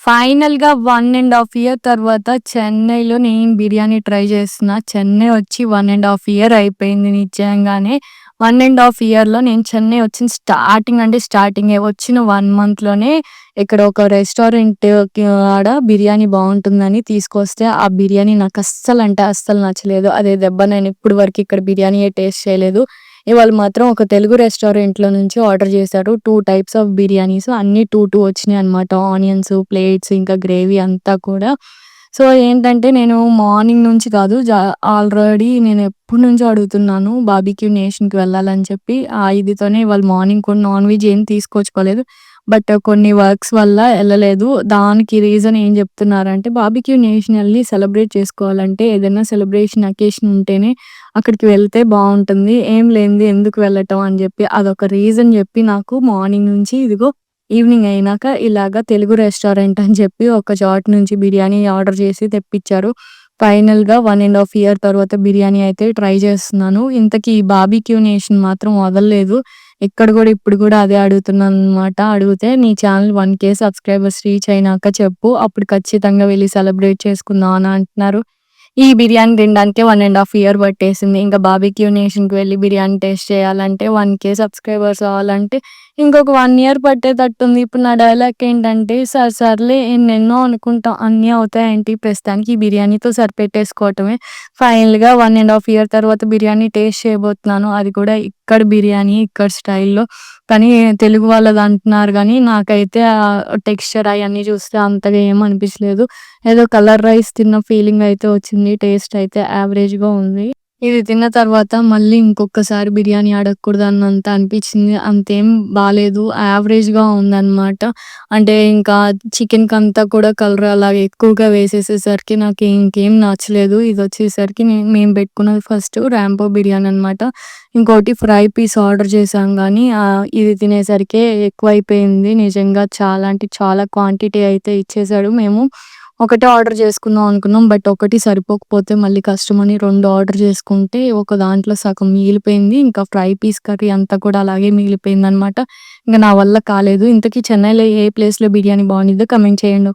ఫైనల్‌గా 1 ½ ఇయర్ తర్వాత చెన్నైలో నేను బిర్యానీ ట్రై చేస్తున్నా. చెన్నై వచ్చి 1 ½ ఇయర్ అయిపోయింది నిజంగానే. 1 ½ ఇయర్‌లో నేను చెన్నై వచ్చిన స్టార్టింగ్ అంటే స్టార్టింగే. వచ్చిన 1 మంత్‌లోనే ఇక్కడ ఒక రెస్టారెంట్‌కి ఆడ బిర్యానీ బావుంటుందని తీసుకొస్తే, ఆ బిర్యానీ నాకు అస్సలు అంటే అస్సలు నచ్చలేదు. అదే దెబ్బ నేను ఇప్పటి వరకు ఇక్కడ బిర్యానీయే టేస్ట్ చేయలేదు. ఇవాళ మాత్రం ఒక తెలుగు రెస్టారెంట్‌లో నుంచి ఆర్డర్ చేశారు. 2 టైప్స్ ఆఫ్ బిర్యానీస్ అన్నీ 2 వచ్చినాయన్నమాట. ఆనియన్స్, ప్లేట్స్ ఇంకా గ్రేవీ అంతా కూడా. సో, ఏంటంటే నేను మార్నింగ్ నుంచి కాదు ఆల్రెడీ నేను ఎప్పటినుంచో అడుగుతున్నాను బార్బిక్యూ నేషన్‌కి వెళ్ళాలని చెప్పి. ఆ ఇదితోనే ఇవాళ మార్నింగ్ కూడా నాన్ వెజ్ ఏం తీసుకొచ్చుకోలేదు. బట్ కొన్ని వర్క్స్ వల్ల ఎళ్ళలేదు. దానికి రీజన్ ఏం చెప్తున్నారంటే బార్బిక్యూ నేషన్ ఎళ్లి సెలబ్రేట్ చేసుకోవాలంటే ఏదైనా సెలబ్రేషన్ అకేషన్ ఉంటేనే అక్కడికి వెళ్తే బావుంటుంది. ఏం లేనిది ఎందుకు వెళ్ళటం అని జెప్పి అదొక రీజన్ జెప్పి నాకు మార్నింగ్ నుంచి ఇదిగో ఈవినింగ్ అయినాక ఇలాగ తెలుగు రెస్టారెంట్ అని చెప్పి ఒక చాట్ నుంచి బిర్యానీ ఆర్డర్ చేసి తెప్పిచ్చారు. ఫైనల్‌గా 1 ½ ఇయర్ తర్వాత బిర్యానీ అయితే ట్రై చేస్తున్నాను. ఇంతకీ ఈ బార్బిక్యూ నేషన్ మాత్రం వదలలేదు. ఇక్కడ గూడా ఇప్పుడు గూడా అదే అడుగుతున్నాననమాట. అడిగితే "నీ ఛానల్ 1,000 సబ్స్క్రైబర్స్ రీచ్ అయినాక చెప్పు. అప్పుడు ఖచ్చితంగా వెళ్లి సెలబ్రేట్ చేసుకుందాం" అని అంటున్నారు. ఈ బిర్యానీ తినడానికే 1 ½ ఇయర్ పట్టేసింది. ఇంకా బార్బిక్యూ నేషన్‌కి వెళ్లి బిర్యానీ టేస్ట్ చేయాలంటే 1,000 సబ్స్క్రైబర్స్ అవ్వాలంటే ఇంకొక 1 ఇయర్ పట్టేటట్టుంది. ఇప్పుడు నా డైలాగ్ ఏంటంటే సర్లే ఎన్నెన్నో అనుకుంటాం. అన్నీ అవుతాయేంటి ప్రస్తుతానికి ఈ బిర్యానీతో సరిపెట్టేసుకోవటమే. ఫైనల్‌గా 1 ½ ఇయర్ తర్వాత బిర్యానీ టేస్ట్ చేయబోతున్నాను. అది కూడా ఇక్కడ బిర్యానీ, ఇక్కడ స్టైల్‌లో. కానీ తెలుగు వాళ్ళది అంటున్నారు గానీ నాకైతే టెక్స్చర్ అయన్నీ చూస్తే అంతగా ఏం అనిపించలేదు. ఏదో కలర్ రైస్ తిన్న ఫీలింగ్ అయితే వచ్చింది. టేస్ట్ అయితే యావరేజ్‌గా ఉంది. ఇది తిన్న తర్వాత మళ్ళీ ఇంకొకసారి బిర్యానీ అడగకూడదన్నంత అనిపించింది. అంతేం బాలేదు. యావరేజ్‌గా ఉందనమాట. అంటే ఇంకా చికెన్‌కంతా కూడా కలర్ అలాగే ఎక్కువగా వేసేసేసరికి నాకు ఇంకేం నచ్చలేదు. ఇదొచ్చేసరికి మేము పెట్టుకున్నది ఫస్ట్ రాంబో బిర్యానీ అనమాట. ఇంకోటి ఫ్రై పీస్ ఆర్డర్ చేశాం గానీ ఇది తినేసరికే ఎక్కువైపోయింది. నిజంగా చాలా అంటే చాలా క్వాంటిటీ అయితే ఇచ్చేసాడు. మేము ఒకటే ఆర్డర్ చేసుకుందాం అనుకున్నాం. బట్ ఒకటి సరిపోకపోతే మళ్ళీ కష్టమని 2 ఆర్డర్ చేసుకుంటే ఒక దాంట్లో సగం మిగిలిపోయింది. ఇంకా ఫ్రై పీస్ కర్రీ అంతా కూడా అలాగే మిగిలిపోయిందనమాట. ఇంక నా వల్ల కాలేదు. ఇంతకీ చెన్నైలో ఏ ప్లేస్‌లో బిర్యానీ బావుండిద్దో కామెంట్ చేయండి.